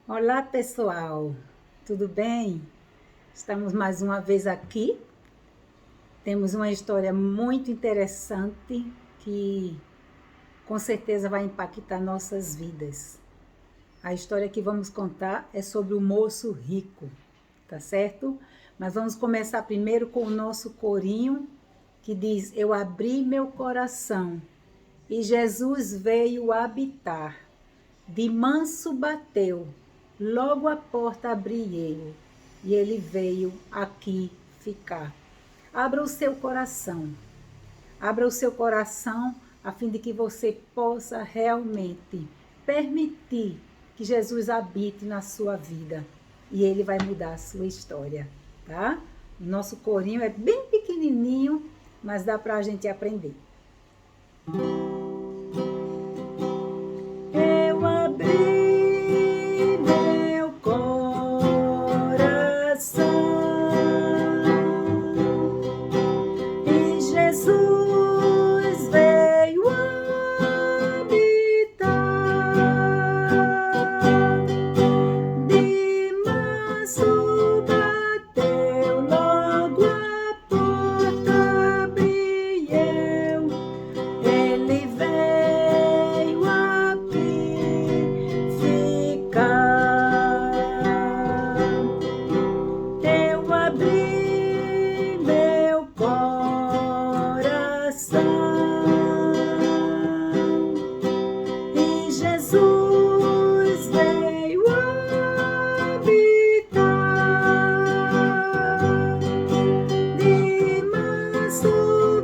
Olá, pessoal, tudo bem? Estamos mais uma vez aqui. Temos uma história muito interessante que com certeza vai impactar nossas vidas. A história que vamos contar é sobre o moço rico, tá certo? Mas vamos começar primeiro com o nosso corinho que diz: Eu abri meu coração e Jesus veio habitar. De manso bateu, logo a porta abri eu, e ele veio aqui ficar. Abra o seu coração, abra o seu coração a fim de que você possa realmente permitir que Jesus habite na sua vida e ele vai mudar a sua história, tá? O nosso corinho é bem pequenininho, mas dá para a gente aprender. Eu abri meu coração e Jesus veio habitar. De manso bateu, logo a porta abri eu. Ele veio aqui ficar. Eu abri meu coração e Jesus veio habitar. De manso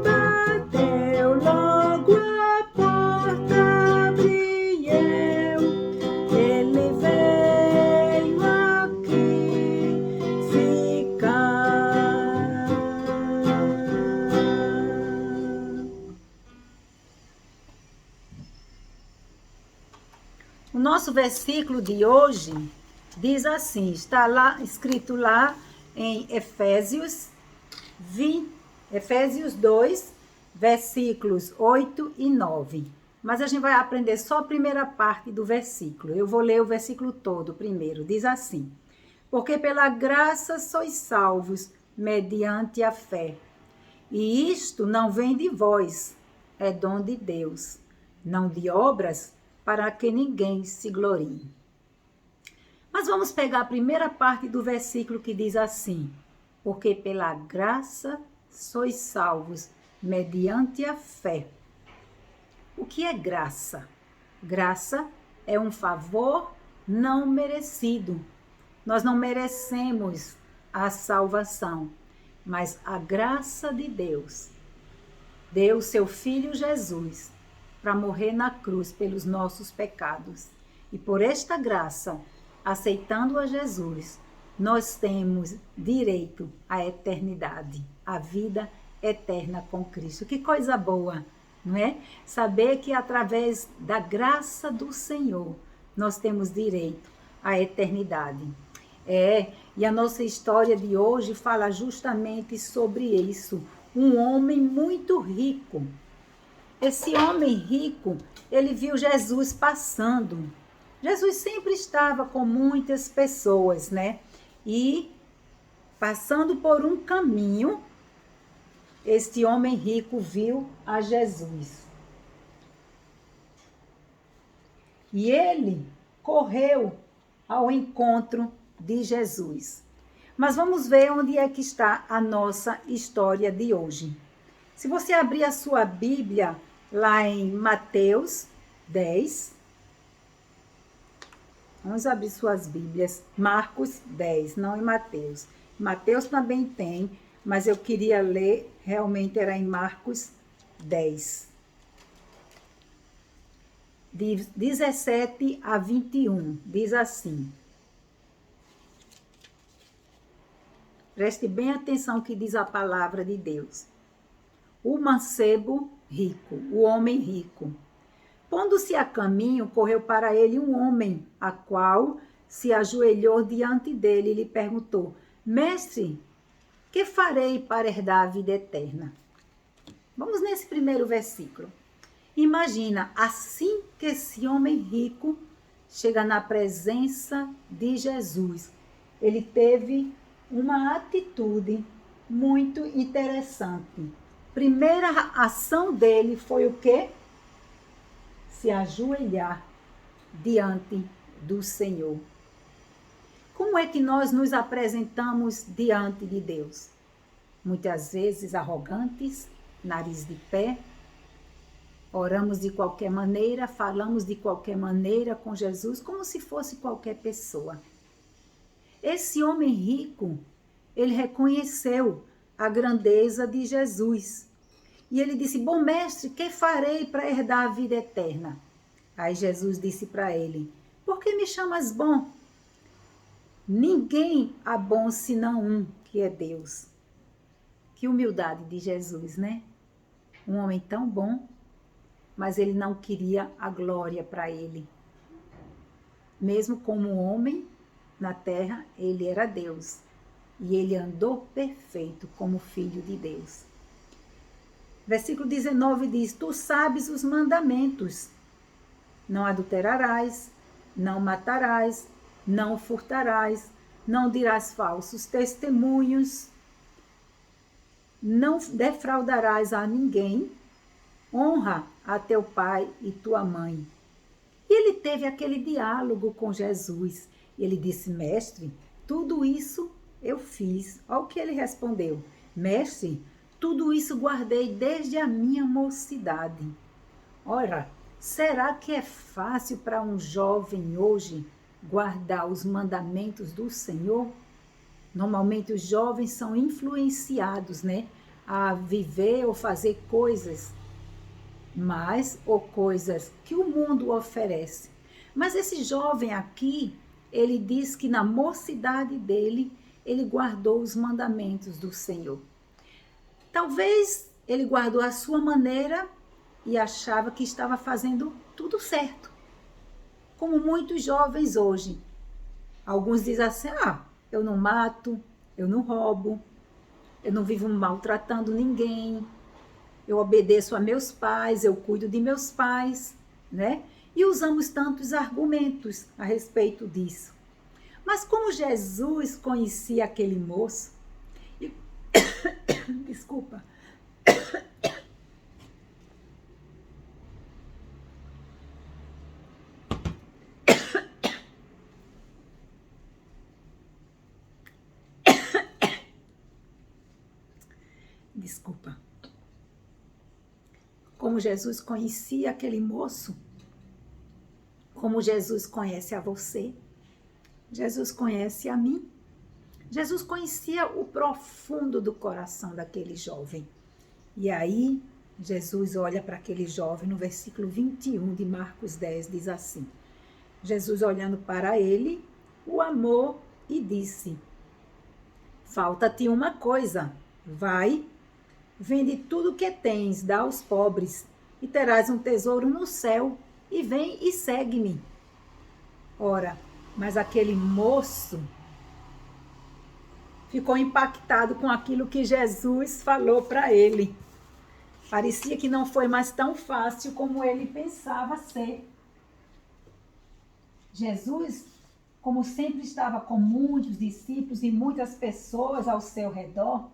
bateu, logo a porta abri eu. Ele veio aqui ficar. O nosso versículo de hoje diz assim, está lá escrito lá em Efésios 2, versículos 8 e 9. Mas a gente vai aprender só a primeira parte do versículo. Eu vou ler o versículo todo primeiro. Diz assim: Porque pela graça sois salvos, mediante a fé. E isto não vem de vós, é dom de Deus, não de obras, para que ninguém se glorie. Mas vamos pegar a primeira parte do versículo que diz assim: Porque pela graça sois salvos, mediante a fé. O que é graça? Graça é um favor não merecido. Nós não merecemos a salvação, mas a graça de Deus deu o seu Filho Jesus para morrer na cruz pelos nossos pecados. E por esta graça, aceitando a Jesus, nós temos direito à eternidade, à vida eterna com Cristo. Que coisa boa, não é? Saber que através da graça do Senhor, nós temos direito à eternidade. E a nossa história de hoje fala justamente sobre isso. Um homem muito rico. Esse homem rico, ele viu Jesus passando. Jesus sempre estava com muitas pessoas, né? E passando por um caminho, este homem rico viu a Jesus. E ele correu ao encontro de Jesus. Mas vamos ver onde é que está a nossa história de hoje. Se você abrir a sua Bíblia lá em Mateus 10, vamos abrir suas Bíblias, Marcos 10, não em Mateus. Mateus também tem, mas eu queria ler, realmente era em Marcos 10. De 17 a 21, diz assim. Preste bem atenção que diz a palavra de Deus. O mancebo rico, o homem rico. Pondo-se a caminho, correu para ele um homem, a qual se ajoelhou diante dele e lhe perguntou: Mestre, que farei para herdar a vida eterna? Vamos nesse primeiro versículo. Imagina, assim que esse homem rico chega na presença de Jesus, ele teve uma atitude muito interessante. Primeira ação dele foi o quê? Se ajoelhar diante do Senhor. Como é que nós nos apresentamos diante de Deus? Muitas vezes arrogantes, nariz de pé, oramos de qualquer maneira, falamos de qualquer maneira com Jesus, como se fosse qualquer pessoa. Esse homem rico, ele reconheceu a grandeza de Jesus. E ele disse: bom mestre, que farei para herdar a vida eterna? Aí Jesus disse para ele: por que me chamas bom? Ninguém há bom senão um, que é Deus. Que humildade de Jesus, né? Um homem tão bom, mas ele não queria a glória para ele. Mesmo como homem na terra, ele era Deus. E ele andou perfeito como filho de Deus. Versículo 19 diz: tu sabes os mandamentos. Não adulterarás, não matarás, não furtarás, não dirás falsos testemunhos, não defraudarás a ninguém, honra a teu pai e tua mãe. E ele teve aquele diálogo com Jesus. Ele disse: mestre, tudo isso eu fiz. Olha o que ele respondeu: mestre, tudo isso guardei desde a minha mocidade. Ora, será que é fácil para um jovem hoje guardar os mandamentos do Senhor? Normalmente os jovens são influenciados, né, a viver ou fazer coisas ou coisas que o mundo oferece. Mas esse jovem aqui, ele diz que na mocidade dele, ele guardou os mandamentos do Senhor. Talvez ele guardou a sua maneira e achava que estava fazendo tudo certo. Como muitos jovens hoje. Alguns dizem assim: eu não mato, eu não roubo, eu não vivo maltratando ninguém, eu obedeço a meus pais, eu cuido de meus pais, né? E usamos tantos argumentos a respeito disso. Mas como Jesus conhecia aquele moço, desculpa, como Jesus conhecia aquele moço, como Jesus conhece a você, Jesus conhece a mim. Jesus conhecia o profundo do coração daquele jovem. E aí, Jesus olha para aquele jovem no versículo 21 de Marcos 10, diz assim: Jesus olhando para ele, o amou e disse: falta-te uma coisa, vai, vende tudo o que tens, dá aos pobres, e terás um tesouro no céu, e vem e segue-me. Ora, mas aquele moço ficou impactado com aquilo que Jesus falou para ele. Parecia que não foi mais tão fácil como ele pensava ser. Jesus, como sempre estava com muitos discípulos e muitas pessoas ao seu redor,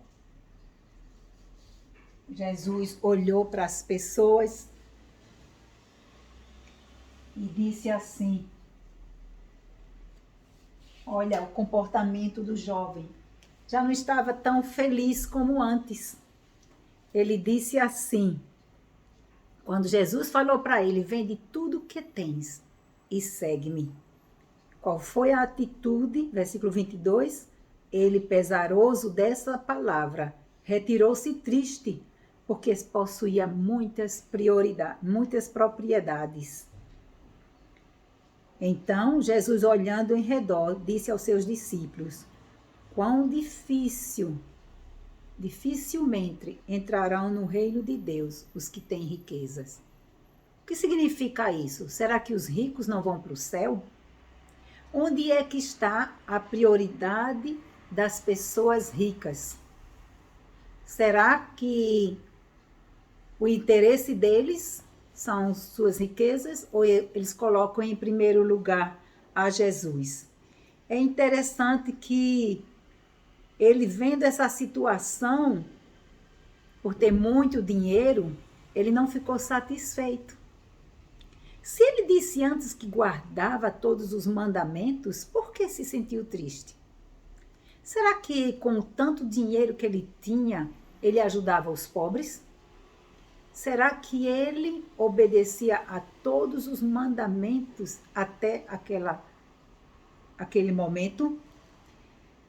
Jesus olhou para as pessoas e disse assim: olha, o comportamento do jovem já não estava tão feliz como antes. Ele disse assim, quando Jesus falou para ele: vende tudo o que tens e segue-me. Qual foi a atitude? Versículo 22. Ele, pesaroso dessa palavra, retirou-se triste, porque possuía muitas propriedades. Então, Jesus, olhando em redor, disse aos seus discípulos: quão dificilmente entrarão no reino de Deus os que têm riquezas. O que significa isso? Será que os ricos não vão para o céu? Onde é que está a prioridade das pessoas ricas? Será que o interesse deles são suas riquezas ou eles colocam em primeiro lugar a Jesus? É interessante que ele, vendo essa situação, por ter muito dinheiro, ele não ficou satisfeito. Se ele disse antes que guardava todos os mandamentos, por que se sentiu triste? Será que com o tanto dinheiro que ele tinha, ele ajudava os pobres? Será que ele obedecia a todos os mandamentos até aquele momento?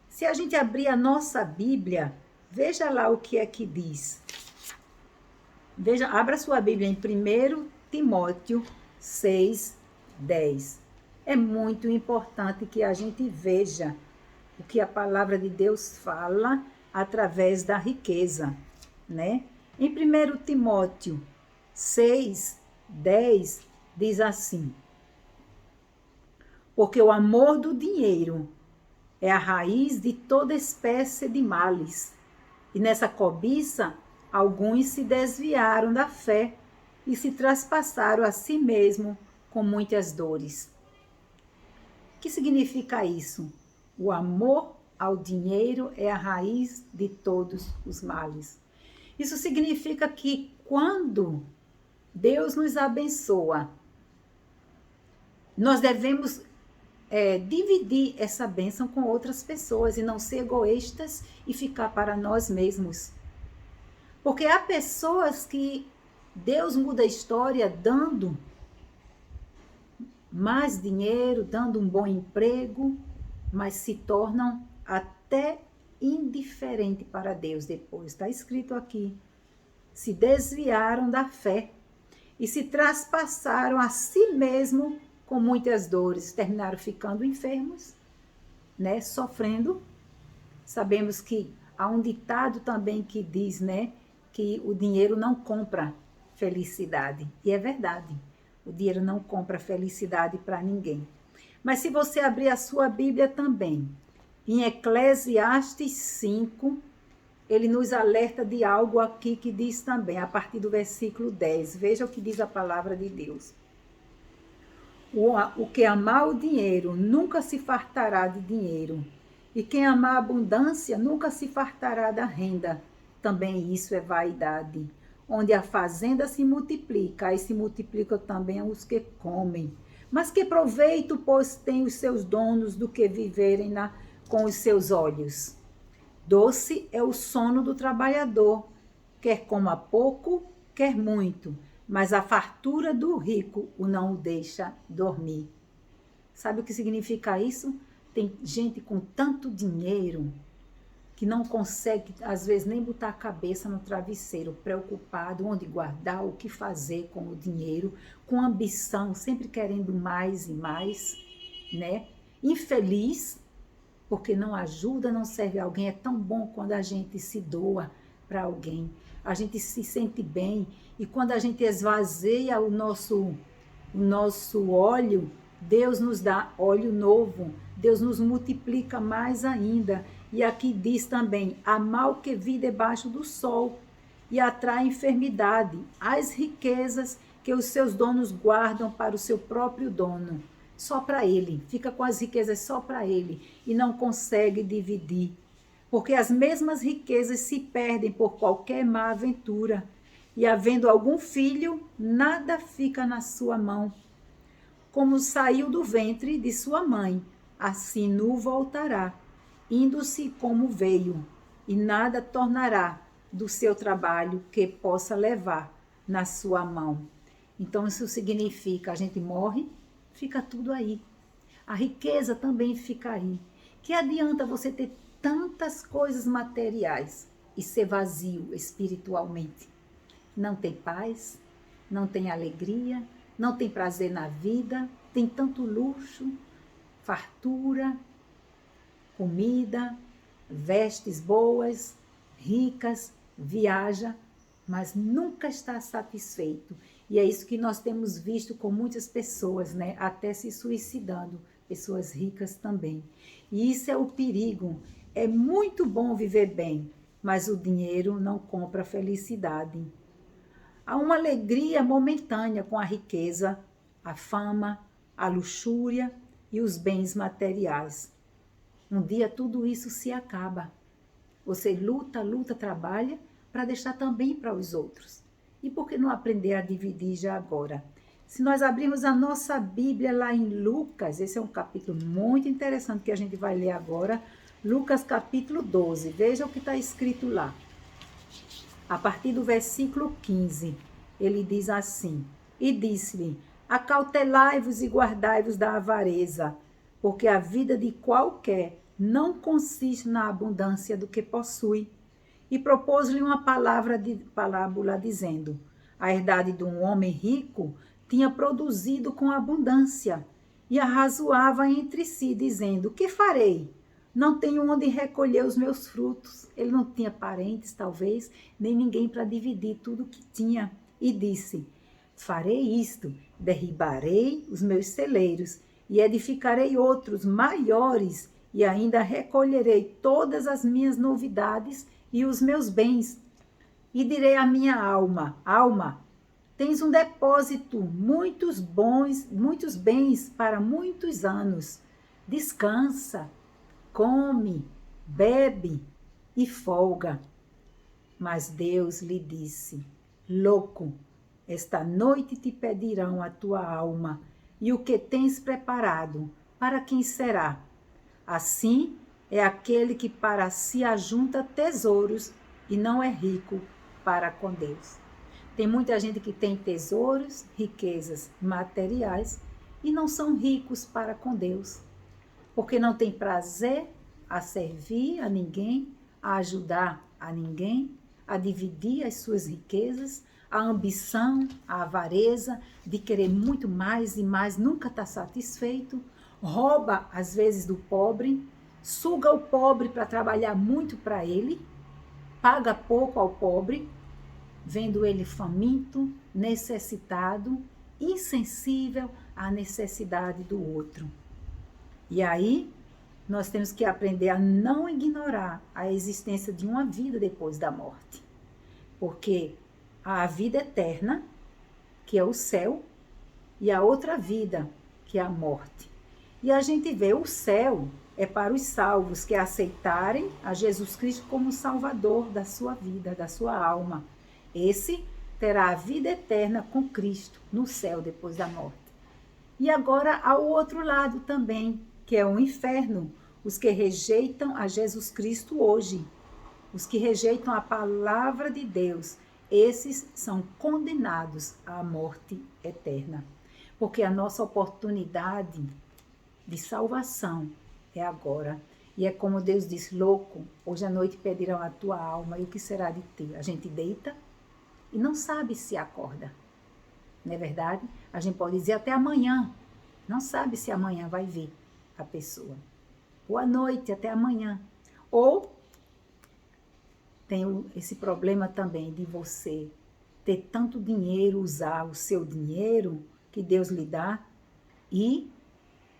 Se a gente abrir a nossa Bíblia, veja lá o que é que diz. Abra sua Bíblia em 1 Timóteo 6:10. É muito importante que a gente veja o que a palavra de Deus fala através da riqueza, né? Em 1 Timóteo 6:10 diz assim: porque o amor do dinheiro é a raiz de toda espécie de males, e nessa cobiça alguns se desviaram da fé e se traspassaram a si mesmo com muitas dores. O que significa isso? O amor ao dinheiro é a raiz de todos os males. Isso significa que quando Deus nos abençoa, nós devemos dividir essa bênção com outras pessoas e não ser egoístas e ficar para nós mesmos. Porque há pessoas que Deus muda a história dando mais dinheiro, dando um bom emprego, mas se tornam até indiferentes para Deus depois. Está escrito aqui. Se desviaram da fé e se traspassaram a si mesmo com muitas dores. Terminaram ficando enfermos, né? Sofrendo. Sabemos que há um ditado também que diz, né? Que o dinheiro não compra felicidade. E é verdade. O dinheiro não compra felicidade para ninguém. Mas se você abrir a sua Bíblia também, em Eclesiastes 5, ele nos alerta de algo aqui que diz também, a partir do versículo 10. Veja o que diz a palavra de Deus. O que amar o dinheiro nunca se fartará de dinheiro, e quem amar a abundância nunca se fartará da renda. Também isso é vaidade. Onde a fazenda se multiplica, aí se multiplicam também os que comem. Mas que proveito, pois, têm os seus donos do que viverem com os seus olhos? Doce é o sono do trabalhador, quer coma pouco, quer muito, mas a fartura do rico o não deixa dormir. Sabe o que significa isso? Tem gente com tanto dinheiro que não consegue, às vezes, nem botar a cabeça no travesseiro, preocupado onde guardar, o que fazer com o dinheiro, com ambição, sempre querendo mais e mais, né? Infeliz, porque não ajuda, não serve a alguém. É tão bom quando a gente se doa para alguém, a gente se sente bem, e quando a gente esvazia o nosso óleo, Deus nos dá óleo novo, Deus nos multiplica mais ainda. E aqui diz também, há mal que vi debaixo do sol e atrai enfermidade, as riquezas que os seus donos guardam para o seu próprio dono, só para ele, fica com as riquezas só para ele e não consegue dividir, porque as mesmas riquezas se perdem por qualquer má aventura, e havendo algum filho, nada fica na sua mão. Como saiu do ventre de sua mãe, assim nu voltará, indo-se como veio, e nada tornará do seu trabalho que possa levar na sua mão. Então isso significa, a gente morre, fica tudo aí. A riqueza também fica aí. Que adianta você ter tantas coisas materiais e ser vazio espiritualmente? Não tem paz, não tem alegria, não tem prazer na vida, tem tanto luxo, fartura, comida, vestes boas, ricas, viaja, mas nunca está satisfeito. E é isso que nós temos visto com muitas pessoas, né? Até se suicidando, pessoas ricas também. E isso é o perigo. É muito bom viver bem, mas o dinheiro não compra felicidade. Há uma alegria momentânea com a riqueza, a fama, a luxúria e os bens materiais. Um dia tudo isso se acaba. Você luta, luta, trabalha para deixar também para os outros. E por que não aprender a dividir já agora? Se nós abrirmos a nossa Bíblia lá em Lucas, esse é um capítulo muito interessante que a gente vai ler agora, Lucas capítulo 12, veja o que está escrito lá. A partir do versículo 15, ele diz assim, e disse-lhe, acautelai-vos e guardai-vos da avareza, porque a vida de qualquer não consiste na abundância do que possui. E propôs-lhe uma parábola dizendo, a herdade de um homem rico tinha produzido com abundância, e arrazoava entre si, dizendo, que farei? Não tenho onde recolher os meus frutos. Ele não tinha parentes, talvez, nem ninguém para dividir tudo que tinha. E disse, farei isto, derribarei os meus celeiros, e edificarei outros maiores, e ainda recolherei todas as minhas novidades e os meus bens. E direi à minha alma, alma, tens um depósito, muitos bens para muitos anos. Descansa, come, bebe e folga. Mas Deus lhe disse, louco, esta noite te pedirão a tua alma, e o que tens preparado, para quem será? Assim é aquele que para si ajunta tesouros e não é rico para com Deus. Tem muita gente que tem tesouros, riquezas materiais e não são ricos para com Deus, porque não tem prazer a servir a ninguém, a ajudar a ninguém, a dividir as suas riquezas, a ambição, a avareza de querer muito mais e mais, nunca está satisfeito, rouba às vezes do pobre, suga o pobre para trabalhar muito para ele, paga pouco ao pobre, vendo ele faminto, necessitado, insensível à necessidade do outro. E aí, nós temos que aprender a não ignorar a existência de uma vida depois da morte. Porque há a vida eterna, que é o céu, e a outra vida, que é a morte. E a gente vê o céu é para os salvos que aceitarem a Jesus Cristo como Salvador da sua vida, da sua alma. Esse terá a vida eterna com Cristo no céu depois da morte. E agora há o outro lado também, que é o inferno, os que rejeitam a Jesus Cristo hoje, os que rejeitam a palavra de Deus, esses são condenados à morte eterna. Porque a nossa oportunidade de salvação é agora. E é como Deus diz, louco, hoje à noite pedirão a tua alma, e o que será de ti? A gente deita e não sabe se acorda. Não é verdade? A gente pode dizer até amanhã. Não sabe se amanhã vai vir a pessoa. Boa noite, até amanhã. Ou tem esse problema também de você ter tanto dinheiro, usar o seu dinheiro que Deus lhe dá e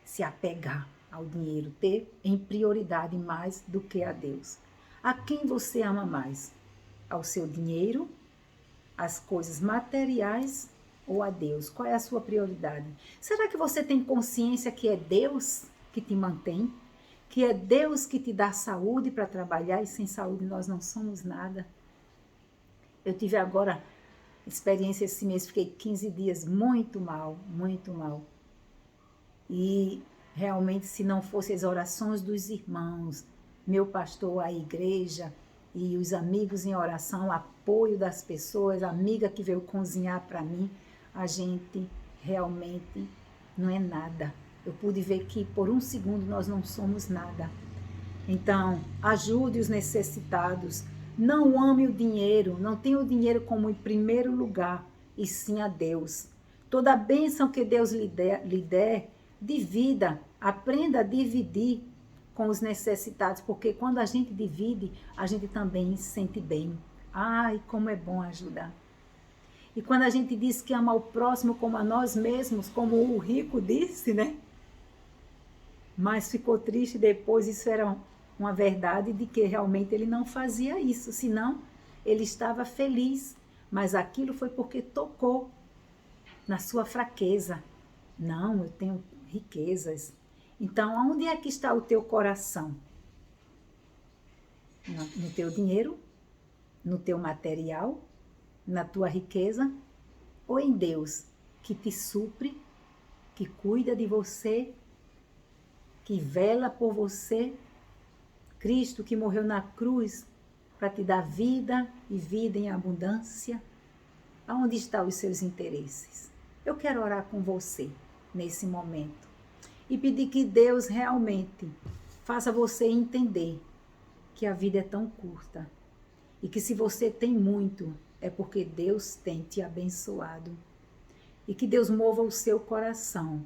se apegar ao dinheiro, ter em prioridade mais do que a Deus. A quem você ama mais? Ao seu dinheiro, às coisas materiais ou a Deus? Qual é a sua prioridade? Será que você tem consciência que é Deus que te mantém? Que é Deus que te dá saúde para trabalhar e sem saúde nós não somos nada? Eu tive agora experiência esse mês, fiquei 15 dias muito mal, muito mal. E realmente, se não fossem as orações dos irmãos, meu pastor, a igreja e os amigos em oração, o apoio das pessoas, a amiga que veio cozinhar para mim, a gente realmente não é nada. Eu pude ver que por um segundo nós não somos nada. Então, ajude os necessitados. Não ame o dinheiro, não tenha o dinheiro como em primeiro lugar, e sim a Deus. Toda a bênção que Deus lhe der, divida, aprenda a dividir com os necessitados, porque quando a gente divide, a gente também se sente bem. Ai, como é bom ajudar. E quando a gente diz que ama o próximo como a nós mesmos, como o rico disse, né? Mas ficou triste depois, isso era uma verdade de que realmente ele não fazia isso, senão ele estava feliz, mas aquilo foi porque tocou na sua fraqueza. Não, eu tenho riquezas. Então, onde é que está o teu coração? No teu dinheiro? No teu material? Na tua riqueza? Ou em Deus, que te supre, que cuida de você, que vela por você? Cristo que morreu na cruz para te dar vida e vida em abundância. Aonde estão os seus interesses? Eu quero orar com você nesse momento e pedir que Deus realmente faça você entender que a vida é tão curta e que se você tem muito é porque Deus tem te abençoado e que Deus mova o seu coração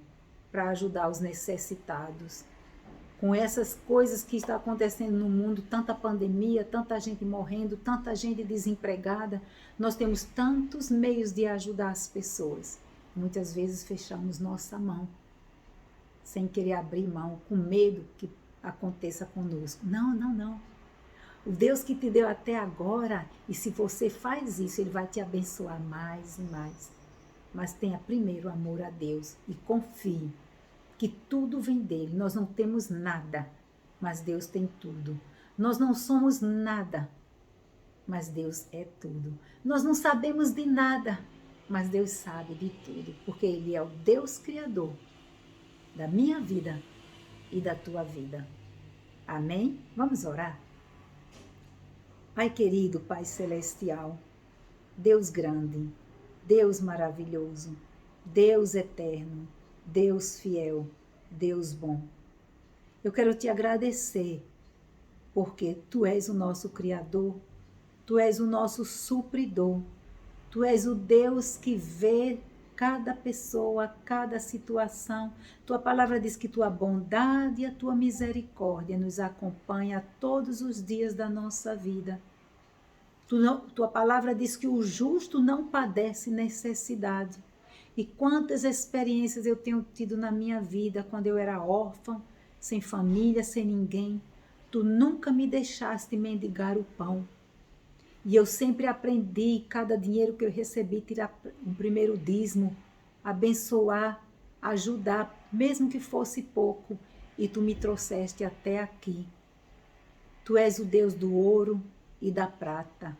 para ajudar os necessitados. Com essas coisas que estão acontecendo no mundo, tanta pandemia, tanta gente morrendo, tanta gente desempregada, nós temos tantos meios de ajudar as pessoas. Muitas vezes fechamos nossa mão, sem querer abrir mão, com medo que aconteça conosco. Não, não, não. O Deus que te deu até agora, e se você faz isso, Ele vai te abençoar mais e mais. Mas tenha primeiro amor a Deus e confie que tudo vem dele. Nós não temos nada, mas Deus tem tudo. Nós não somos nada, mas Deus é tudo. Nós não sabemos de nada, mas Deus sabe de tudo, porque Ele é o Deus Criador da minha vida e da tua vida. Amém? Vamos orar? Pai querido, Pai celestial, Deus grande, Deus maravilhoso, Deus eterno, Deus fiel, Deus bom. Eu quero te agradecer, porque Tu és o nosso Criador, Tu és o nosso supridor, Tu és o Deus que vê cada pessoa, cada situação. Tua palavra diz que Tua bondade e a Tua misericórdia nos acompanha todos os dias da nossa vida. Tua palavra diz que o justo não padece necessidade. E quantas experiências eu tenho tido na minha vida quando eu era órfã, sem família, sem ninguém. Tu nunca me deixaste mendigar o pão. E eu sempre aprendi, cada dinheiro que eu recebi, tirar o primeiro dízimo, abençoar, ajudar, mesmo que fosse pouco. E tu me trouxeste até aqui. Tu és o Deus do ouro e da prata.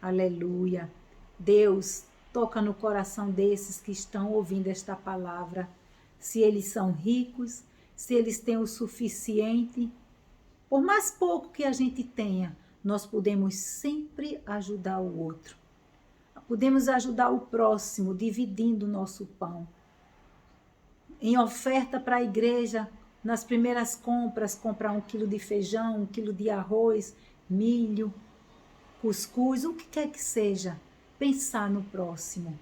Aleluia. Deus, toca no coração desses que estão ouvindo esta palavra. Se eles são ricos, se eles têm o suficiente, por mais pouco que a gente tenha, nós podemos sempre ajudar o outro. Podemos ajudar o próximo, dividindo o nosso pão. Em oferta para a igreja, nas primeiras compras, comprar 1 quilo de feijão, 1 quilo de arroz, milho, cuscuz, o que quer que seja. Pensar no próximo,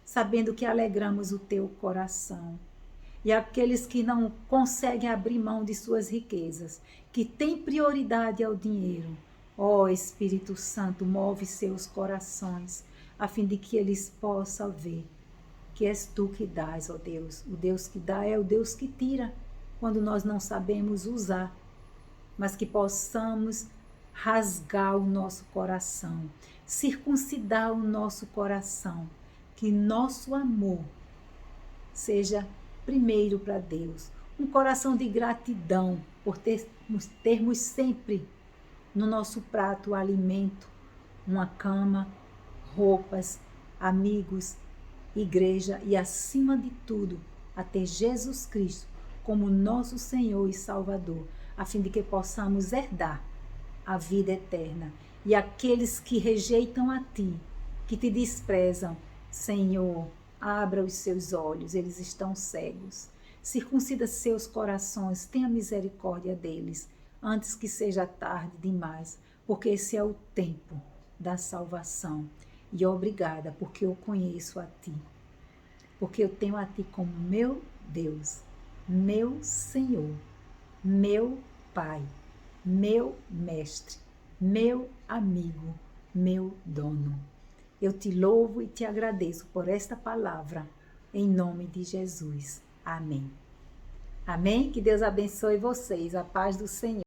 sabendo que alegramos o teu coração. E aqueles que não conseguem abrir mão de suas riquezas, que têm prioridade ao dinheiro, ó Espírito Santo, move seus corações, a fim de que eles possam ver que és tu que dás, ó Deus. O Deus que dá é o Deus que tira, quando nós não sabemos usar, mas que possamos rasgar o nosso coração, circuncidar o nosso coração, que nosso amor seja primeiro para Deus, um coração de gratidão por termos sempre no nosso prato o alimento, uma cama, roupas, amigos, igreja e acima de tudo, a ter Jesus Cristo como nosso Senhor e Salvador, a fim de que possamos herdar a vida eterna. E aqueles que rejeitam a Ti, que Te desprezam, Senhor, abra os seus olhos, eles estão cegos. Circuncida seus corações, tenha misericórdia deles, antes que seja tarde demais, porque esse é o tempo da salvação. E obrigada, porque eu conheço a Ti, porque eu tenho a Ti como meu Deus, meu Senhor, meu Pai, meu Mestre, meu amigo, meu dono. Eu te louvo e te agradeço por esta palavra, em nome de Jesus. Amém. Amém? Que Deus abençoe vocês. A paz do Senhor.